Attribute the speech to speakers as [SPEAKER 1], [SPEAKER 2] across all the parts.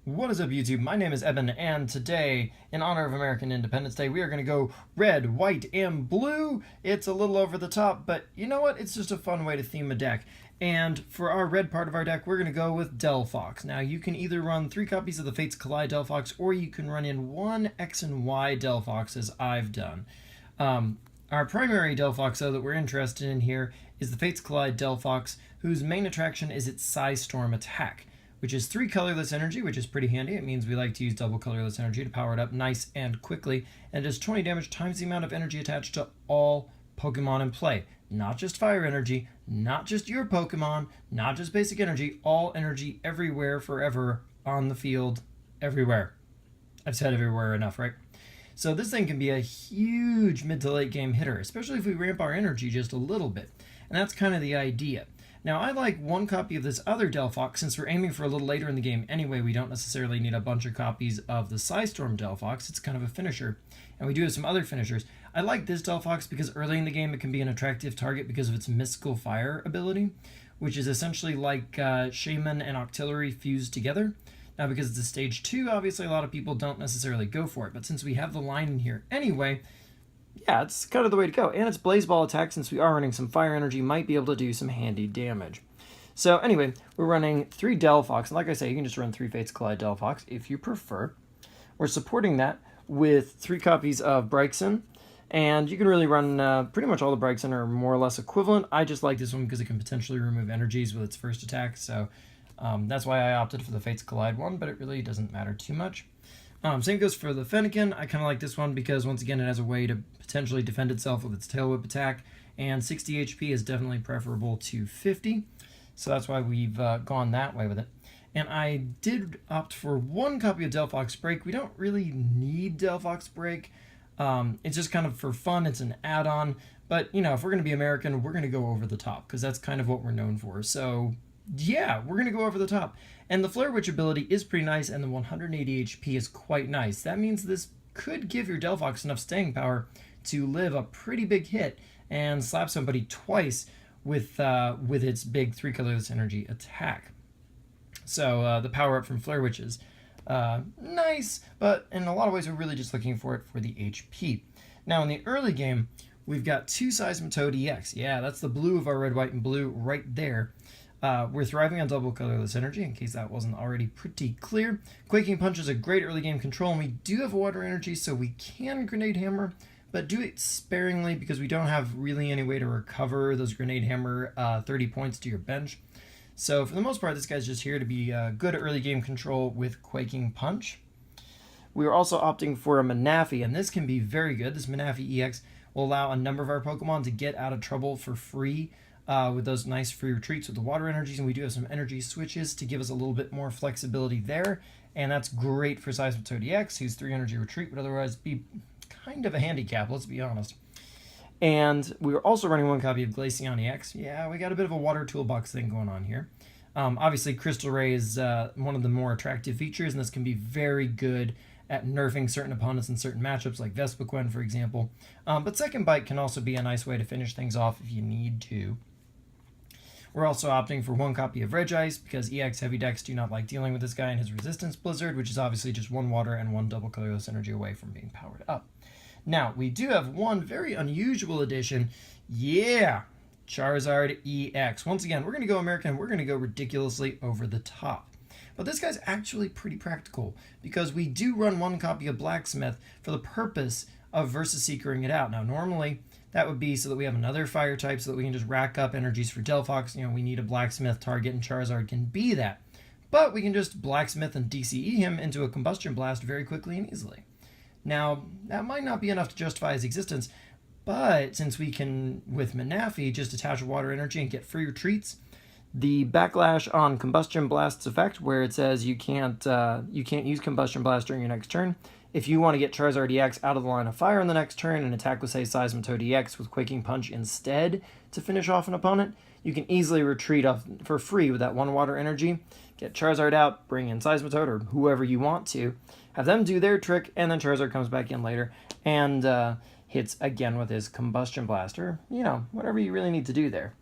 [SPEAKER 1] What is up, YouTube? My name is Eben, and today, in honor of American Independence Day, we are going to go red, white, and blue. It's a little over the top, but you know what? It's just a fun way to theme a deck. And for our red part of our deck, we're going to go with Delphox. Now, you can either run 3 copies of the Fates Collide Delphox, or you can run in 1 X and Y Delphox, as I've done. Our primary Delphox, though, that we're interested in here is the Fates Collide Delphox, whose main attraction is its Storm attack, which is 3 colorless energy, which is pretty handy. It means we like to use double colorless energy to power it up nice and quickly, and it does 20 damage times the amount of energy attached to all Pokemon in play. Not just fire energy, not just your Pokemon, not just basic energy, all energy everywhere, forever, on the field, everywhere. I've said everywhere enough, right? So this thing can be a huge mid to late game hitter, especially if we ramp our energy just a little bit. And that's kind of the idea. Now, I like 1 copy of this other Delphox. Since we're aiming for a little later in the game anyway, we don't necessarily need a bunch of copies of the Storm Delphox. It's kind of a finisher. And we do have some other finishers. I like this Delphox because early in the game it can be an attractive target because of its Mystical Fire ability, which is essentially like Shaman and Octillery fused together. Now, because it's a stage 2, obviously a lot of people don't necessarily go for it. But since we have the line in here anyway, yeah, it's kind of the way to go. And its Blaze Ball attack, since we are running some fire energy, might be able to do some handy damage. So anyway, we're running 3 Delphox. And like I say, you can just run 3 Fates Collide Delphox if you prefer. We're supporting that with 3 copies of Brixen. And you can really run pretty much all the Brixen are more or less equivalent. I just like this one because it can potentially remove energies with its first attack. So that's why I opted for the Fates Collide one, but it really doesn't matter too much. Same goes for the Fennekin. I kind of like this one because, once again, it has a way to potentially defend itself with its Tail Whip attack, and 60 HP is definitely preferable to 50, so that's why we've gone that way with it. And I did opt for 1 copy of Delphox Break. We don't really need Delphox Break. It's just kind of for fun. It's an add-on, but, you know, if we're going to be American, we're going to go over the top, because that's kind of what we're known for, so yeah, we're going to go over the top. And the Flare Witch ability is pretty nice, and the 180 HP is quite nice. That means this could give your Delphox enough staying power to live a pretty big hit and slap somebody twice with its big 3 colorless energy attack. So the power up from Flare Witch is nice, but in a lot of ways we're really just looking for it for the HP. Now in the early game, we've got 2 Seismitoad EX. Yeah, that's the blue of our red, white, and blue right there. We're thriving on double colorless energy, in case that wasn't already pretty clear. Quaking Punch is a great early game control, and we do have water energy, so we can Grenade Hammer, but do it sparingly because we don't have really any way to recover those Grenade Hammer 30 points to your bench. So for the most part, this guy's just here to be good early game control with Quaking Punch. We are also opting for a Manaphy, and this can be very good. This Manaphy EX will allow a number of our Pokemon to get out of trouble for free with those nice free retreats with the water energies, and we do have some energy switches to give us a little bit more flexibility there, and that's great for Seismitoad EX, whose 3 energy retreat would otherwise be kind of a handicap, let's be honest. And we are also running 1 copy of Glaceon EX. Yeah, we got a bit of a water toolbox thing going on here. Obviously, Crystal Ray is one of the more attractive features, and this can be very good at nerfing certain opponents in certain matchups, like Vespiquen, for example. But Second Bite can also be a nice way to finish things off if you need to. We're also opting for 1 copy of Regice because EX heavy decks do not like dealing with this guy and his Resistance Blizzard, which is obviously just 1 water and 1 double colorless energy away from being powered up. Now, we do have 1 very unusual addition. Yeah, Charizard EX. Once again, we're going to go American. We're going to go ridiculously over the top. But this guy's actually pretty practical because we do run 1 copy of Blacksmith for the purpose of Versus Seekering it out. Now, normally that would be so that we have another fire type so that we can just rack up energies for Delphox. You know, we need a Blacksmith target, and Charizard can be that. But we can just Blacksmith and DCE him into a Combustion Blast very quickly and easily. Now, that might not be enough to justify his existence, but since we can, with Manaphy, just attach water energy and get free retreats, the backlash on Combustion Blast's effect, where it says you can't use Combustion Blast during your next turn, if you want to get Charizard EX out of the line of fire in the next turn and attack with, say, Seismitoad EX with Quaking Punch instead to finish off an opponent, you can easily retreat off for free with that 1 water energy, get Charizard out, bring in Seismitoad or whoever you want to, have them do their trick, and then Charizard comes back in later and hits again with his Combustion Blast, or, you know, whatever you really need to do there.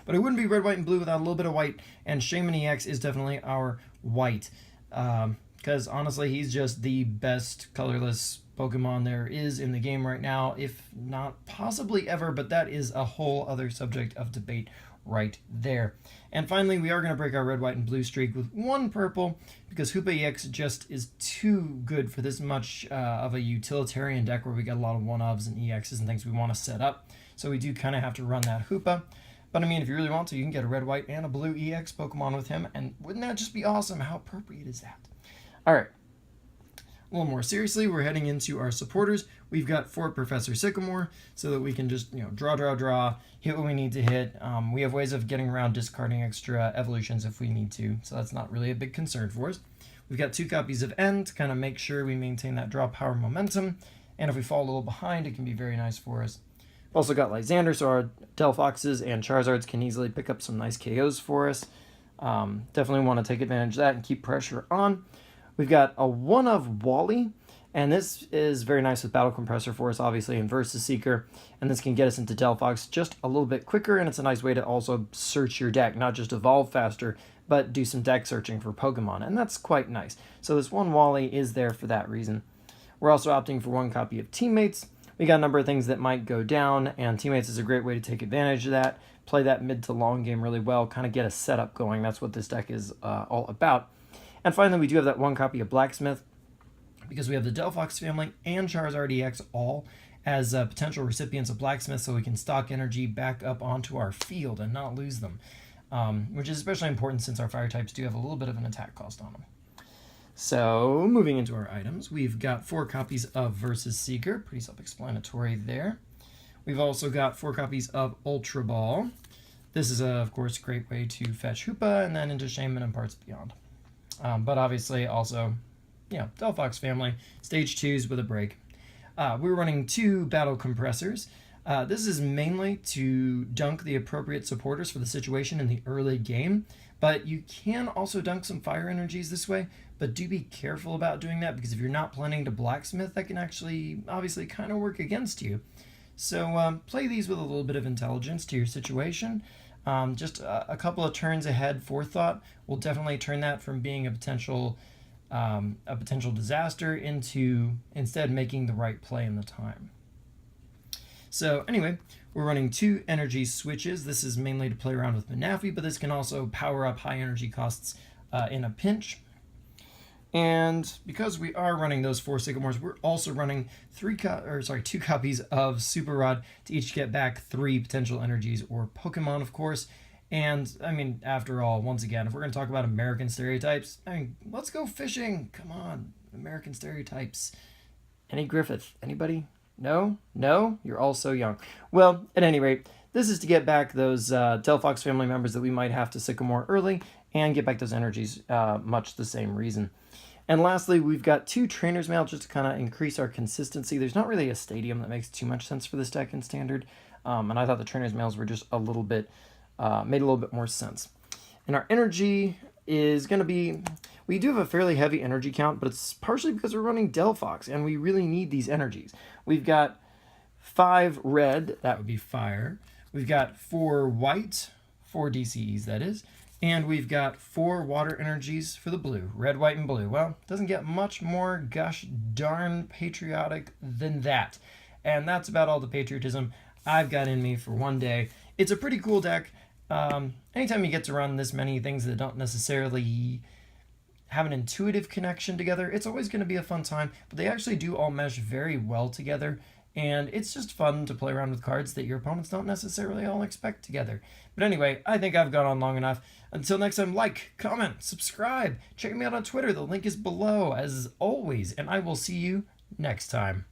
[SPEAKER 1] But it wouldn't be red, white, and blue without a little bit of white, and Shaman EX is definitely our white. Because honestly, he's just the best colorless Pokemon there is in the game right now, if not possibly ever, but that is a whole other subject of debate right there. And finally, we are going to break our red, white, and blue streak with one purple, because Hoopa EX just is too good for this much of a utilitarian deck where we got a lot of 1-ofs and EXs and things we want to set up. So we do kind of have to run that Hoopa. But I mean, if you really want to, you can get a red, white, and a blue EX Pokemon with him, and wouldn't that just be awesome? How appropriate is that? All right. A little more seriously, we're heading into our supporters. We've got 4 Professor Sycamore, so that we can just, draw, hit what we need to hit. We have ways of getting around discarding extra evolutions if we need to, so that's not really a big concern for us. We've got 2 copies of N to kind of make sure we maintain that draw power momentum, and if we fall a little behind, it can be very nice for us. We've also got Lysander, so our Delphoxes and Charizards can easily pick up some nice KOs for us. Definitely want to take advantage of that and keep pressure on. We've got a 1-of Wally, and this is very nice with Battle Compressor for us, obviously, and Versus Seeker, and this can get us into Delphox just a little bit quicker, and it's a nice way to also search your deck, not just evolve faster, but do some deck searching for Pokemon, and that's quite nice. So this 1 Wally is there for that reason. We're also opting for 1 copy of Teammates. We got a number of things that might go down, and Teammates is a great way to take advantage of that, play that mid to long game really well, kind of get a setup going. That's what this deck is all about. And finally, we do have that 1 copy of Blacksmith, because we have the Delphox family and Charizard EX all as potential recipients of Blacksmith, so we can stock energy back up onto our field and not lose them, which is especially important since our fire types do have a little bit of an attack cost on them. So, moving into our items, we've got 4 copies of Versus Seeker, pretty self-explanatory there. We've also got 4 copies of Ultra Ball. This is, of course, a great way to fetch Hoopa and then into Shaman and Parts Beyond. But obviously also, Delphox family, stage 2s with a break. We're running 2 Battle Compressors. This is mainly to dunk the appropriate supporters for the situation in the early game, but you can also dunk some fire energies this way, but do be careful about doing that, because if you're not planning to Blacksmith, that can actually obviously kind of work against you. So play these with a little bit of intelligence to your situation. Just a couple of turns ahead forethought will definitely turn that from being a potential disaster into instead making the right play in the time. So anyway, we're running 2 energy switches. This is mainly to play around with Manafi, but this can also power up high energy costs in a pinch. And because we are running those 4 Sycamores, we're also running 2 copies of Super Rod to each get back 3 potential energies or Pokemon, of course. And, I mean, after all, once again, if we're going to talk about American stereotypes, let's go fishing. Come on, American stereotypes. Any Griffith? Anybody? No? No? You're all so young. Well, at any rate, this is to get back those Delphox family members that we might have to Sycamore early and get back those energies, much the same reason. And lastly, we've got 2 Trainer's Mail just to kind of increase our consistency. There's not really a stadium that makes too much sense for this deck in Standard, and I thought the Trainer's Mails were just a little bit, made a little bit more sense. And our energy is going to be, we do have a fairly heavy energy count, but it's partially because we're running Delphox, and we really need these energies. We've got 5 red, that would be fire. We've got 4 white, 4 DCEs that is. And we've got 4 water energies for the blue, red, white, and blue. Well, doesn't get much more gosh darn patriotic than that. And that's about all the patriotism I've got in me for one day. It's a pretty cool deck. Anytime you get to run this many things that don't necessarily have an intuitive connection together, it's always going to be a fun time. But they actually do all mesh very well together. And it's just fun to play around with cards that your opponents don't necessarily all expect together. But anyway, I think I've gone on long enough. Until next time, like, comment, subscribe. Check me out on Twitter. The link is below, as always. And I will see you next time.